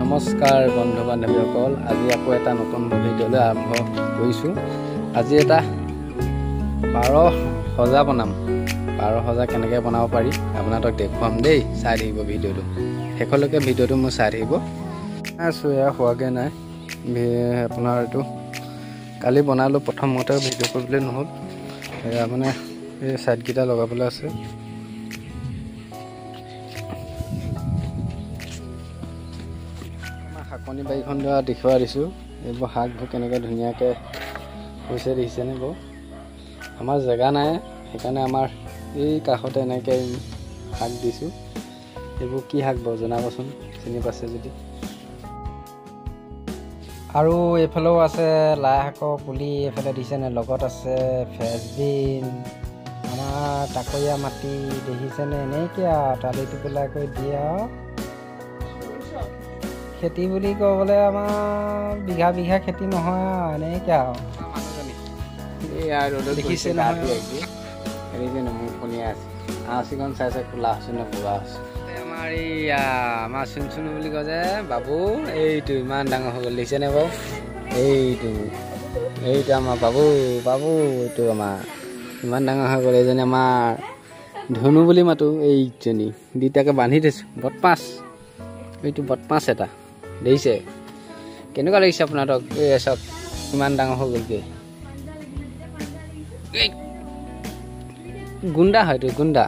নমস্কাৰ বন্ধু বান্ধৱীসকল, আজি আকৌ এটা নতুন ভিডিঅ'লৈ আৰম্ভ কৰিছোঁ। আজি এটা পাৰ সজা বনাম। পাৰ সজা কেনেকৈ বনাব পাৰি আপোনালোকক দেখুৱাম দেই। চাই থাকিব ভিডিঅ'টো শেষলৈকে, ভিডিঅ'টো মোৰ চাই থাকিব। আছোঁ এয়া হোৱাগৈ নাই। আপোনাৰ এইটো কালি বনালোঁ, প্ৰথমতে ভিডিঅ' কৰিবলৈ নহ'ল। এয়া মানে এই ছাইডকেইটা লগাবলৈ আছে। শাকনি বাৰীখন দেখুৱাই দিছোঁ। এইবোৰ শাকবোৰ কেনেকৈ ধুনীয়াকৈ হৈছে দেখিছেনে বাৰু। আমাৰ জেগা নাই, সেইকাৰণে আমাৰ এই কাষতে এনেকৈ শাক দিছোঁ। এইবোৰ কি শাক বাৰু জনাবচোন, চিনি পাইছে যদি। আৰু এইফালেও আছে লাই শাকৰ পুলি, এইফালে দিছেনে। লগত আছে ফ্ৰেঞ্চবিন, আমাৰ তাকৰীয়া মাটি দেখিছেনে। এনেকৈ আৰু টালি টোপোলা কৰি দিয়ে আৰু খেতি বুলি ক'বলৈ আমাৰ বিঘা বিঘা খেতি নহয় আৰু এনেকৈ আৰু দেখিছে নহয়। মোৰ শুনিয়ে আছে আচিখন চাইছে, কোলা হৈছে নে বুঢ়া হৈছে। আমাৰ এইয়া আমাৰ চুন চুনু বুলি কয় যে বাবু, এইটো ইমান ডাঙৰ হৈ গ'ল দেখিছেনে বাৰু। এইটো আমাৰ বাবু, এইটো আমাৰ ইমান ডাঙৰ হৈ গ'ল। এইজনী আমাৰ ধনু বুলি মাতোঁ। এইজনী দুইটাকে বান্ধি থৈছোঁ, বদমাছ। এইটো বদমাছ এটা দেখিছে। কেনেকুৱা লাগিছে আপোনালোকক। এই চাওক ইমান ডাঙৰ হৈ গ'লগৈ। গুণ্ডা হয়তো, গুণ্ডা।